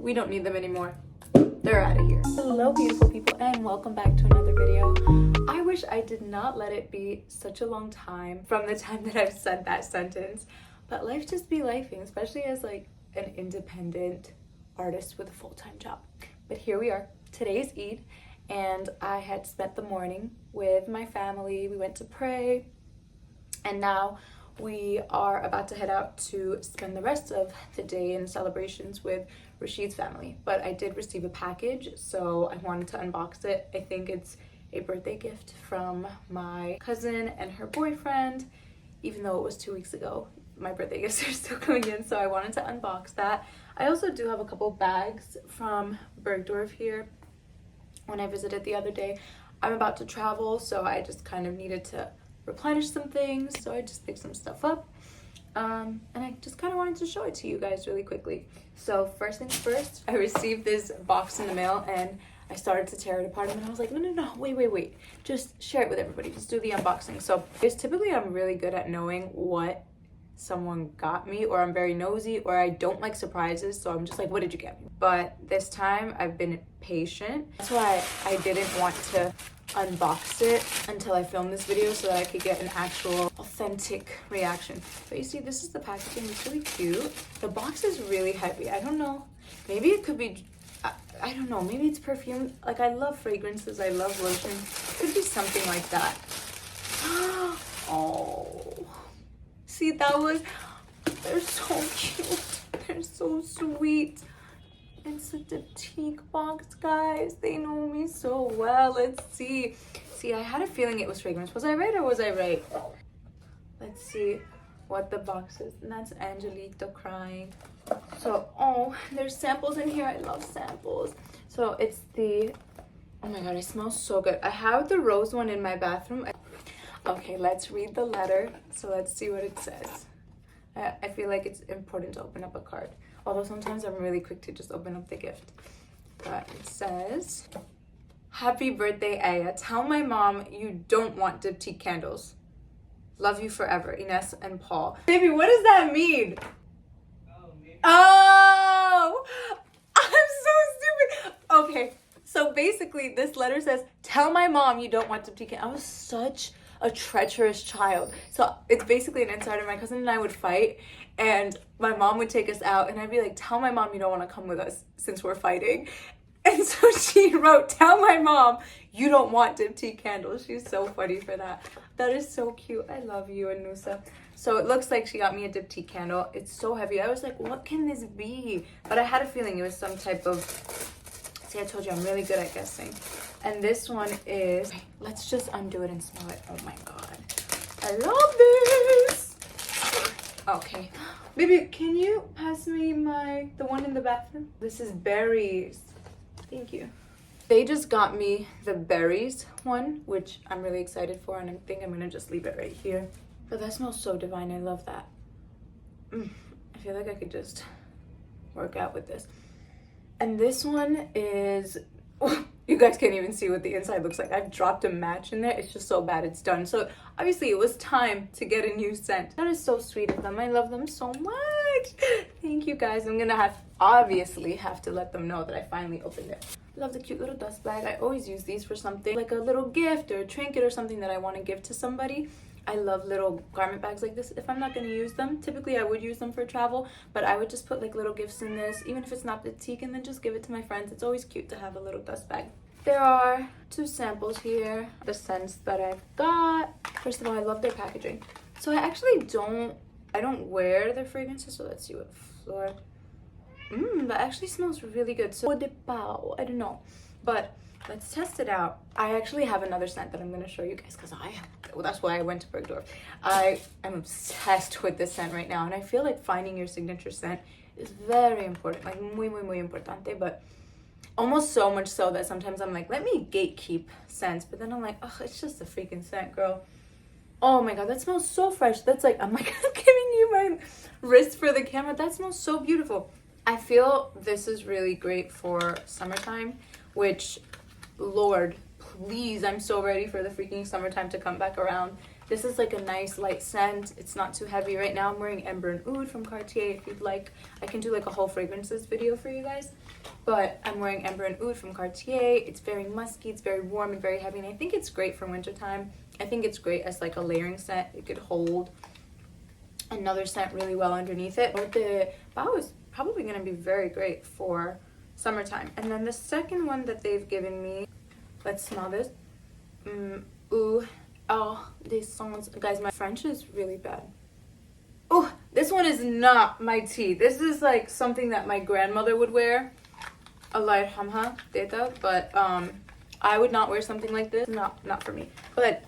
We don't need them anymore. They're out of here. Hello beautiful people, and welcome back to another video. I wish I did not let it be such a long time from the time that I've said that sentence, but life just be lifing, especially as like an independent artist with a full-time job. But here we are. Today's Eid, and I had spent the morning with my family. We went to pray, and now we are about to head out to spend the rest of the day in celebrations with Rashid's family. But I did receive a package, so I wanted to unbox it. I think it's a birthday gift from my cousin and her boyfriend. Even though it was 2 weeks ago, my birthday gifts are still coming in, so I wanted to unbox that. I also do have a couple bags from Bergdorf here when I visited the other day. I'm about to travel, so I just kind of needed to replenish some things, so I just picked some stuff up, and I just kind of wanted to show it to you guys really quickly. So first things first, I received this box in the mail, and I started to tear it apart, and I was like, no, wait, just share it with everybody, just do the unboxing. So because typically I'm really good at knowing what someone got me, or I'm very nosy, or I don't like surprises, so I'm just like, what did you get me? But this time I've been patient. That's why I didn't want to unbox it until I filmed this video so that I could get an actual authentic reaction. But you see, this is the packaging. It's really cute. The box is really heavy. I don't know, maybe it could be, I don't know, maybe it's perfume. Like, I love fragrances, I love lotion. It could be something like that. Oh, see, that was, they're so cute, they're so sweet. It's a Diptyque box, guys. They know me so well. Let's see. See, I had a feeling it was fragrance. Was I right or was I right? Let's see what the box is. And that's Angelito crying. So, oh, there's samples in here. I love samples. So it's the, oh my god, it smells so good. I have the rose one in my bathroom. Okay, let's read the letter. So let's see what it says. I feel like it's important to open up a card. Although sometimes I'm really quick to just open up the gift. But it says, happy birthday, Aya. Tell my mom you don't want Diptyque candles. Love you forever, Ines and Paul. Baby, what does that mean? Oh, I'm so stupid. Okay, so basically this letter says, tell my mom you don't want Diptyque candles. I was such a treacherous child. So it's basically an insider. My cousin and I would fight, and my mom would take us out, and I'd be like, tell my mom you don't want to come with us since we're fighting. And so she wrote, tell my mom you don't want Diptyque candles. She's so funny for that. That is so cute. I love you, Anusa. So it looks like she got me a Diptyque candle. It's so heavy. I was like, what can this be? But I had a feeling it was some type of, see, I told you I'm really good at guessing. And this one is, let's just undo it and smell it. Oh my god, I love this. Okay, baby, can you pass me the one in the bathroom? This is berries. Thank you. They just got me the berries one, which I'm really excited for, and I think I'm gonna just leave it right here. But that smells so divine. I love that. I feel like I could just work out with this. And this one is, you guys can't even see what the inside looks like. I've dropped a match in there. It's just so bad it's done. So obviously it was time to get a new scent. That is so sweet of them. I love them so much. Thank you guys. I'm gonna obviously have to let them know that I finally opened it. Love the cute little dust bag. I always use these for something like a little gift or a trinket or something that I want to give to somebody. I love little garment bags like this. If I'm not going to use them, typically I would use them for travel, but I would just put like little gifts in this, even if it's not Diptyque, and then just give it to my friends. It's always cute to have a little dust bag. There are 2 samples here, the scents that I've got. First of all, I love their packaging. So I actually don't wear their fragrances, so let's see what floor. That actually smells really good. So de pau, I don't know, but let's test it out. I actually have another scent that I'm going to show you guys, because that's why I went to Bergdorf. I am obsessed with this scent right now, and I feel like finding your signature scent is very important, like muy importante, but almost so much so that sometimes I'm like, let me gatekeep scents, but then I'm like, oh, it's just a freaking scent, girl. Oh my god, that smells so fresh. That's like, I'm like giving you my wrist for the camera. That smells so beautiful. I feel this is really great for summertime, which, Lord, please, I'm so ready for the freaking summertime to come back around. This is like a nice light scent. It's not too heavy. Right now I'm wearing Amber and Oud from Cartier. If you'd like, I can do like a whole fragrances video for you guys. but I'm wearing Amber and Oud from Cartier. It's very musky, it's very warm and very heavy, and I think it's great for wintertime. I think it's great as like a layering scent. It could hold another scent really well underneath it. But the bow is probably going to be very great for summertime. And then the second one that they've given me, let's smell this. Ooh, oh, these songs, guys, my French is really bad. Oh, this one is not my tea. This is like something that my grandmother would wear. Allah yarhamha, Teta, but I would not wear something like this. Not for me. But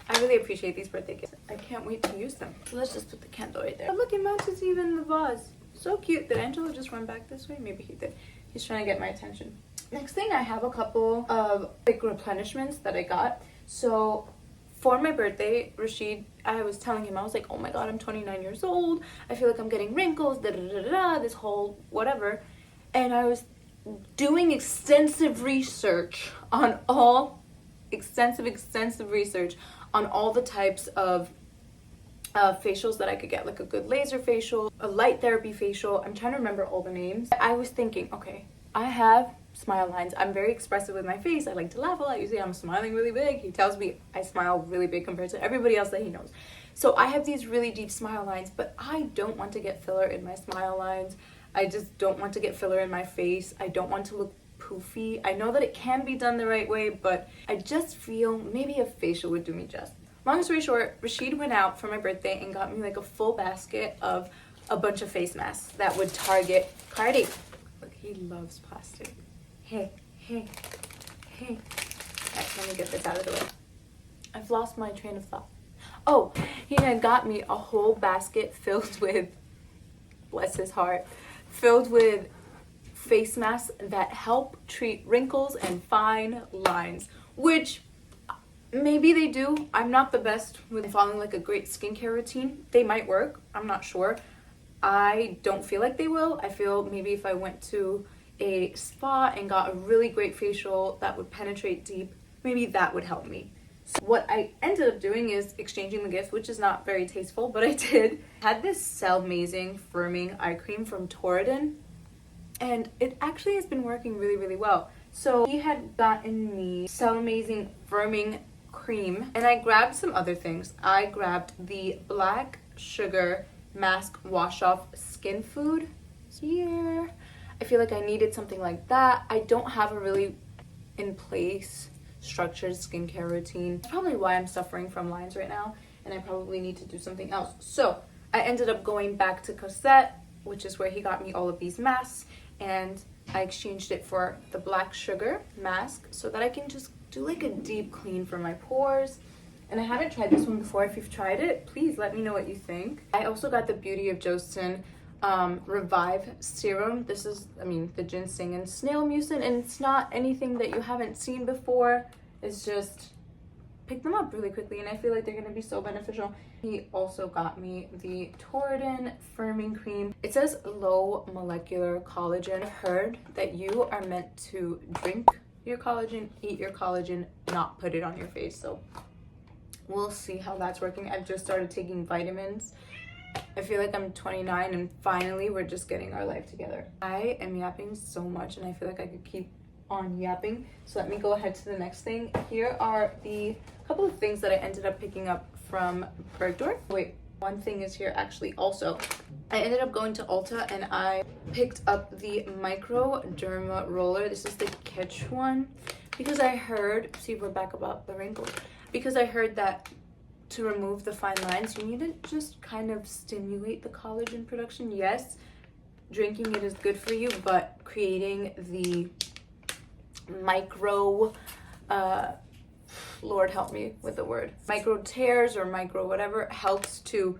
I really appreciate these birthday gifts. I can't wait to use them. So let's just put the candle right there. Oh, look, it matches even the vase. So cute. Did Angelo just run back this way? Maybe he did. He's trying to get my attention. Next thing, I have a couple of like replenishments that I got. So for my birthday, Rashid, I was telling him, I was like, oh my god, I'm 29 years old. I feel like I'm getting wrinkles, this whole whatever. And I was doing extensive research on all, extensive research on all the types of facials that I could get, like a good laser facial, a light therapy facial. I'm trying to remember all the names. I was thinking, okay, I have smile lines. I'm very expressive with my face. I like to laugh a lot. Usually I'm smiling really big. He tells me I smile really big compared to everybody else that he knows. So I have these really deep smile lines, but I don't want to get filler in my smile lines. I just don't want to get filler in my face. I don't want to look poofy. I know that it can be done the right way, but I just feel maybe a facial would do me just. Long story short, Rashid went out for my birthday and got me like a full basket of a bunch of face masks that would target Cardi. Look, he loves plastic. Hey. Alright, let me get this out of the way. I've lost my train of thought. Oh, he had got me a whole basket filled with, bless his heart, filled with face masks that help treat wrinkles and fine lines, which maybe they do. I'm not the best with following like a great skincare routine. They might work. I'm not sure. I don't feel like they will. I feel maybe if I went to a spa and got a really great facial that would penetrate deep, maybe that would help me. So what I ended up doing is exchanging the gift, which is not very tasteful, but I did. I had this Cell-mazing firming eye cream from Torridon, and it actually has been working really, really well. So he had gotten me Cell-mazing firming cream, and I grabbed some other things. I grabbed the Black Sugar Mask Wash Off Skin Food here. I feel like I needed something like that. I don't have a really in place structured skincare routine. That's probably why I'm suffering from lines right now, and I probably need to do something else. So I ended up going back to Kosette, which is where he got me all of these masks, and I exchanged it for the Black Sugar mask so that I can just do like a deep clean for my pores. And I haven't tried this one before. If you've tried it, please let me know what you think. I also got the Beauty of Jostin Revive Serum. This is, the ginseng and snail mucin, and it's not anything that you haven't seen before. It's just pick them up really quickly, and I feel like they're going to be so beneficial. He also got me the Torridon Firming Cream. It says low molecular collagen. I've heard that you are meant to drink your collagen, eat your collagen, not put it on your face. So we'll see how that's working. I've just started taking vitamins. I feel like I'm 29 and finally we're just getting our life together. I am yapping so much and I feel like I could keep on yapping. So let me go ahead to the next thing. Here are the couple of things that I ended up picking up from Bergdorf. Wait, one thing is here actually also. I ended up going to Ulta and I picked up the Micro Derma Roller. This is the Ketch one because I heard, see, we're back about the wrinkles. Because I heard that to remove the fine lines, you need to just kind of stimulate the collagen production. Yes, drinking it is good for you, but creating the micro, Lord help me with the word, micro tears or micro whatever helps to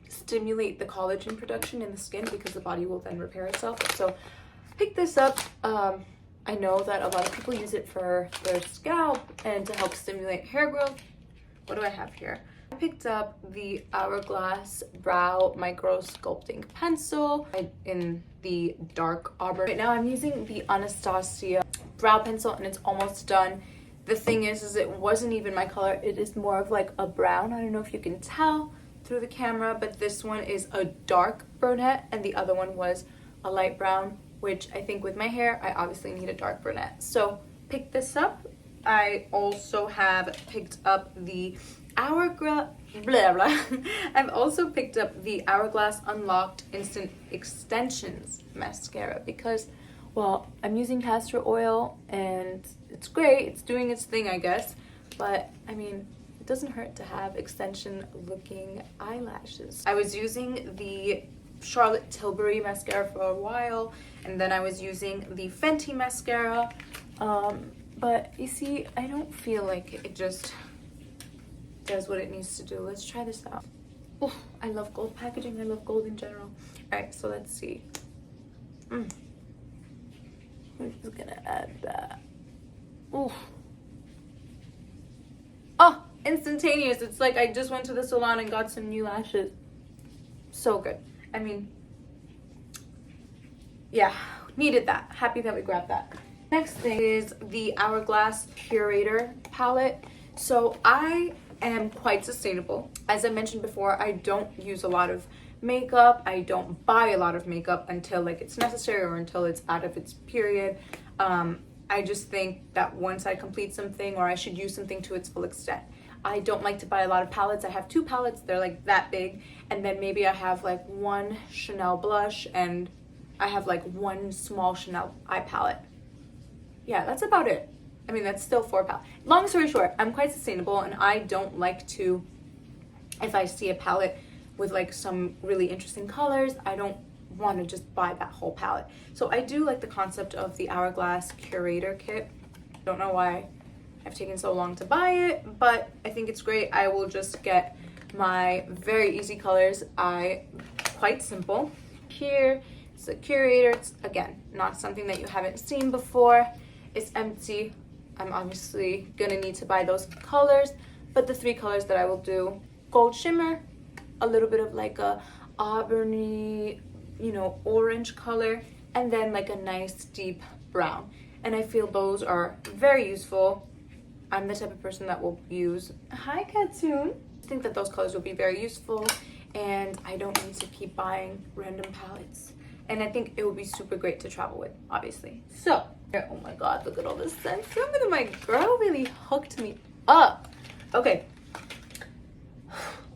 stimulate the collagen production in the skin because the body will then repair itself. So pick this up. I know that a lot of people use it for their scalp and to help stimulate hair growth. What do I have here? I picked up the Hourglass Brow Micro Sculpting Pencil in the dark auburn. Right now I'm using the Anastasia brow pencil and it's almost done. The thing is it wasn't even my color. It is more of like a brown. I don't know if you can tell through the camera, but this one is a dark brunette and the other one was a light brown. which I think with my hair, I obviously need a dark brunette. So pick this up. I also have picked up the Hourglass, blah, blah. I've also picked up the Hourglass Unlocked Instant Extensions mascara because, well, I'm using castor oil and it's great. It's doing its thing, I guess. But, I mean, it doesn't hurt to have extension looking eyelashes. I was using the Charlotte Tilbury mascara for a while, and then I was using the Fenty mascara. But you see, I don't feel like it just does what it needs to do. Let's try this out. Oh, I love gold packaging. I love gold in general. All right, so let's see. We're just gonna add that. Oh, oh, instantaneous. It's like I just went to the salon and got some new lashes. So good. I mean, yeah, needed that. Happy that we grabbed that. Next thing is the Hourglass Curator palette. So I am quite sustainable. As I mentioned before, I don't use a lot of makeup. I don't buy a lot of makeup until like it's necessary or until it's out of its period. I just think that once I complete something or I should use something to its full extent. I don't like to buy a lot of palettes. I have 2 palettes. They're like that big. And then maybe I have like 1 Chanel blush and I have like 1 small Chanel eye palette. Yeah, that's about it. I mean, that's still 4 palettes. Long story short, I'm quite sustainable and I don't like to, if I see a palette with like some really interesting colors, I don't want to just buy that whole palette. So I do like the concept of the Hourglass Curator kit. Don't know why I've taken so long to buy it, but I think it's great. I will just get my very easy colors. Quite simple. Here, it's a Curator. It's, again, not something that you haven't seen before. It's empty. I'm obviously gonna need to buy those colors, but the 3 colors that I will do: gold shimmer, a little bit of like a auburny, you know, orange color, and then like a nice deep brown. And I feel those are very useful. I'm the type of person that will use, hi Katsun. I think that those colors will be very useful and I don't need to keep buying random palettes. And I think it would be super great to travel with, obviously. So, oh my God, look at all this scent. My girl really hooked me up. Okay.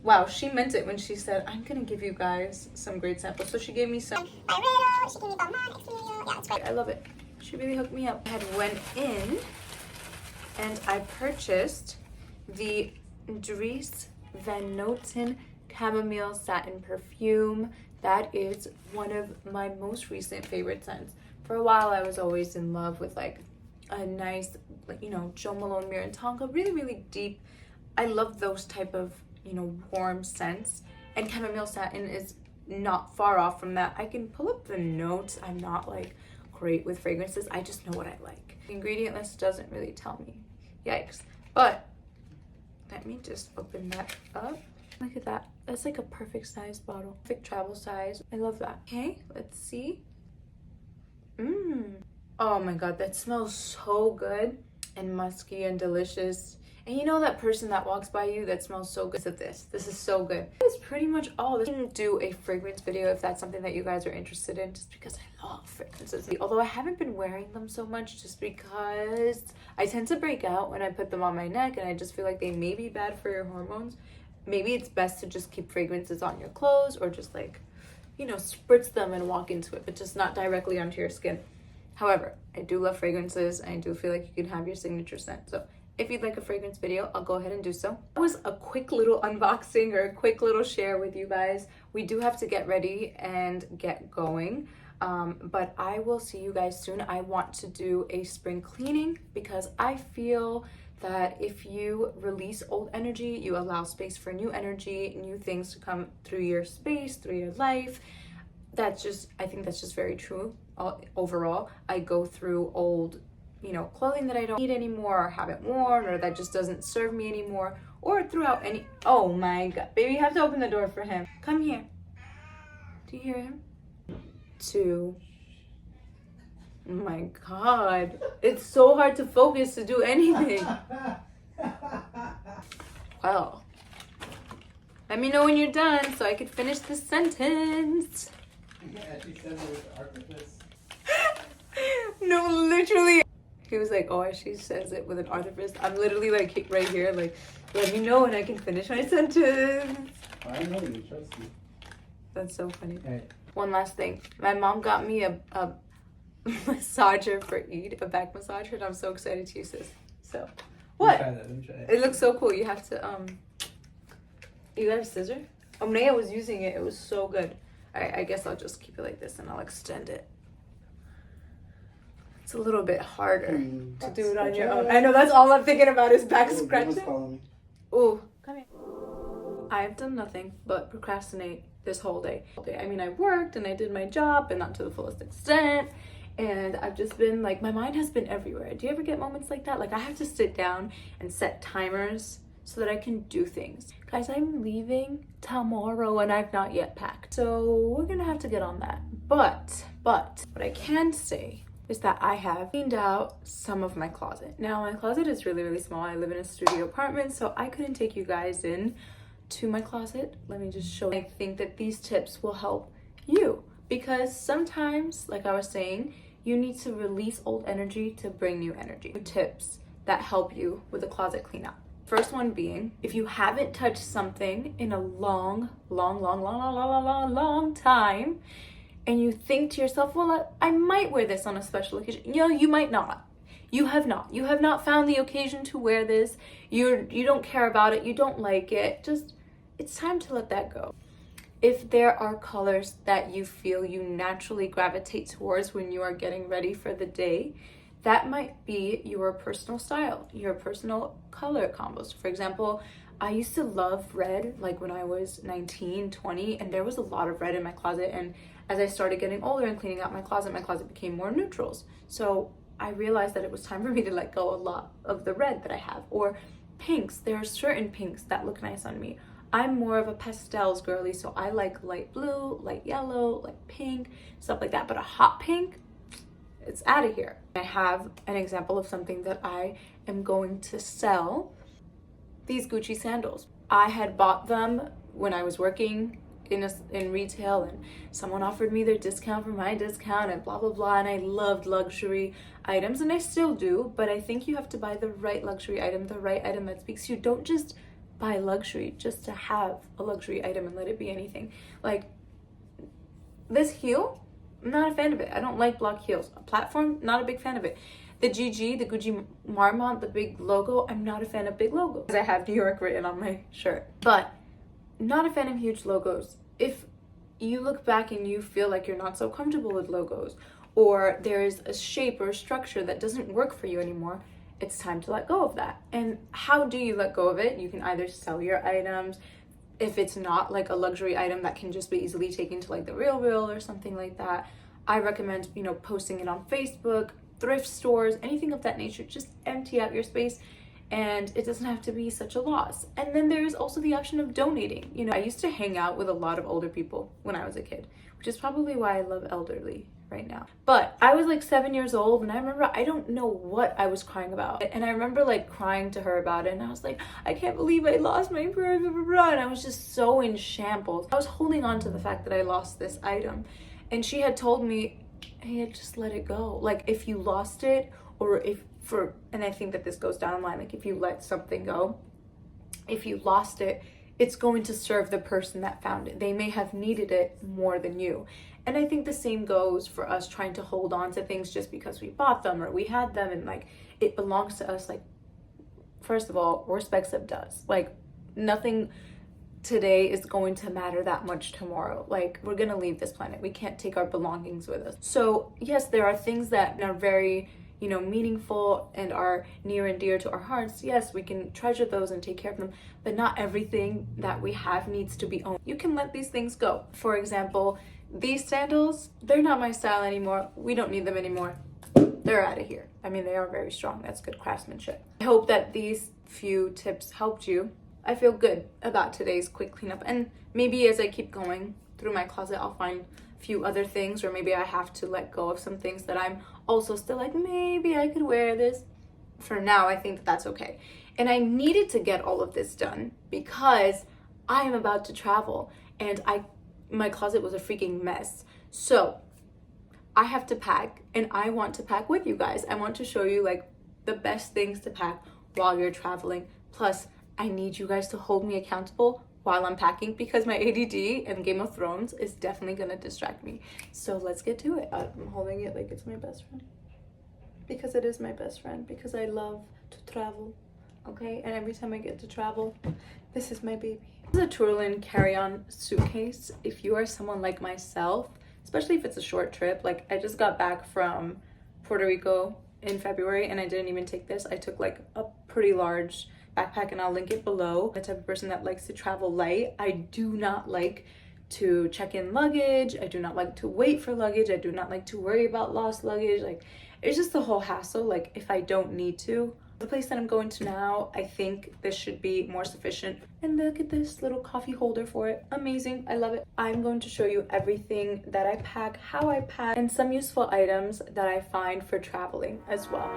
Wow, she meant it when she said, I'm gonna give you guys some great samples. So she gave me some. She gave me yeah, it's great. I love it. She really hooked me up. I had went in and I purchased the Dries Van Noten Chamomile Satin Perfume. That is one of my most recent favorite scents. For a while, I was always in love with like a nice, you know, Jo Malone Mirror Tonka, really, really deep. I love those type of, you know, warm scents. And chamomile satin is not far off from that. I can pull up the notes. I'm not like great with fragrances. I just know what I like. The ingredient list doesn't really tell me. Yikes. But let me just open that up. Look at that. That's like a perfect size bottle. Perfect travel size. I love that. Okay, let's see. Oh my God, that smells so good and musky and delicious. And you know that person that walks by you that smells so good? This is so good. That's pretty much all. I can do a fragrance video if that's something that you guys are interested in, just because I love fragrances. Although I haven't been wearing them so much just because I tend to break out when I put them on my neck and I just feel like they may be bad for your hormones. Maybe it's best to just keep fragrances on your clothes or just like, you know, spritz them and walk into it, but just not directly onto your skin. However, I do love fragrances and I do feel like you can have your signature scent. So if you'd like a fragrance video, I'll go ahead and do so. That was a quick little unboxing or a quick little share with you guys. We do have to get ready and get going, but I will see you guys soon. I want to do a spring cleaning because I feel that if you release old energy, you allow space for new energy, new things to come through your space, through your life. I think that's just very true. Overall, I go through old, you know, clothing that I don't need anymore or haven't worn or that just doesn't serve me anymore, or throughout any, oh my God, baby, you have to open the door for him. Come here. Do you hear him? 2. Oh my God, it's so hard to focus to do anything. Well, let me know when you're done so I could finish this sentence. Yeah, she said it was artifice. He was like, oh, she says it with an artifice. I'm literally like right here, like, let me know when I can finish my sentence. I know you, trust you. That's so funny. Hey. One last thing. My mom got me a massager for Eid, a back massager, and I'm so excited to use this. So, what? Let me try that. It looks so cool. You have to, you got a scissor? Omneya was using it. It was so good. Alright, I guess I'll just keep it like this and I'll extend it. It's a little bit harder to do it on your own. I know, that's all I'm thinking about is back scratching. Ooh, come here. I've done nothing but procrastinate this whole day. I mean, I worked and I did my job, but not to the fullest extent. And I've just been like, my mind has been everywhere. Do you ever get moments like that? Like I have to sit down and set timers so that I can do things. Guys, I'm leaving tomorrow and I've not yet packed. So we're gonna have to get on that. But what I can say is that I have cleaned out some of my closet. Now my closet is really, really small. I live in a studio apartment, so I couldn't take you guys in to my closet. Let me just show you. I think that these tips will help you because sometimes, like I was saying, you need to release old energy to bring new energy. Tips that help you with a closet cleanup. First one being, if you haven't touched something in a long time, and you think to yourself, well, I might wear this on a special occasion. You know, you might not. You have not. You have not found the occasion to wear this. You don't care about it. You don't like it. Just, it's time to let that go. If there are colors that you feel you naturally gravitate towards when you are getting ready for the day, that might be your personal style, your personal color combos. For example, I used to love red, like when I was 19, 20, and there was a lot of red in my closet. And as I started getting older and cleaning out my closet became more neutrals. So I realized that it was time for me to let go a lot of the red that I have. Or pinks, there are certain pinks that look nice on me. I'm more of a pastels girly, so I like light blue, light yellow, light pink, stuff like that. But a hot pink, it's out of here. I have an example of something that I am going to sell. These Gucci sandals. I had bought them when I was working in retail, and someone offered me their discount for my discount and blah blah blah, and I loved luxury items, and I still do, but I think you have to buy the right luxury item, the right item that speaks to you. Don't just buy luxury just to have a luxury item and let it be anything. Like this heel, I'm not a fan of it. I don't like block heels. A platform, not a big fan of it. The Gucci Marmont, the big logo, I'm not a fan of big logos. I have New York written on my shirt. But not a fan of huge logos. If you look back and you feel like you're not so comfortable with logos, or there's a shape or a structure that doesn't work for you anymore, it's time to let go of that. And how do you let go of it? You can either sell your items. If it's not like a luxury item that can just be easily taken to like the Real or something like that, I recommend, posting it on Facebook, thrift stores, anything of that nature. Just empty out your space, and it doesn't have to be such a loss. And then there's also the option of donating. I used to hang out with a lot of older people when I was a kid, which is probably why I love elderly right now. But I was like 7 years old, and I remember, I don't know what I was crying about, and I remember like crying to her about it, and I was like, I can't believe I lost my purse, and I was just so in shambles. I was holding on to the fact that I lost this item, and she had told me, hey, just let it go. Like if you lost it, or and I think that this goes down the line, like if you let something go, if you lost it, it's going to serve the person that found it. They may have needed it more than you. And I think the same goes for us trying to hold on to things just because we bought them or we had them and like it belongs to us. Like, first of all, respect sub does. Like nothing today is going to matter that much tomorrow. Like we're gonna leave this planet. We can't take our belongings with us. So yes, there are things that are very meaningful and are near and dear to our hearts. Yes, we can treasure those and take care of them, but not everything that we have needs to be owned. You can let these things go. For example, these sandals, they're not my style anymore. We don't need them anymore. They're out of here. I mean, they are very strong. That's good craftsmanship. I hope that these few tips helped you. I feel good about today's quick cleanup, and maybe as I keep going through my closet, I'll find a few other things, or maybe I have to let go of some things that I'm also still like, maybe I could wear this. For now, I think that's okay. And I needed to get all of this done because I am about to travel, and my closet was a freaking mess. So I have to pack, and I want to pack with you guys. I want to show you like the best things to pack while you're traveling. Plus, I need you guys to hold me accountable while I'm packing, because my ADD and Game of Thrones is definitely gonna distract me. So let's get to it. I'm holding it like it's my best friend, because it is my best friend, because I love to travel, okay? And every time I get to travel, this is my baby. This is a Tourlin carry-on suitcase. If you are someone like myself, especially if it's a short trip, like I just got back from Puerto Rico in February and I didn't even take this. I took like a pretty large backpack, and I'll link it below. The type of person that likes to travel light. I do not like to check in luggage. I do not like to wait for luggage. I do not like to worry about lost luggage. Like, it's just the whole hassle, like if I don't need to. The place that I'm going to now, I think this should be more sufficient. And look at this little coffee holder for it. Amazing, I love it. I'm going to show you everything that I pack, how I pack, and some useful items that I find for traveling as well.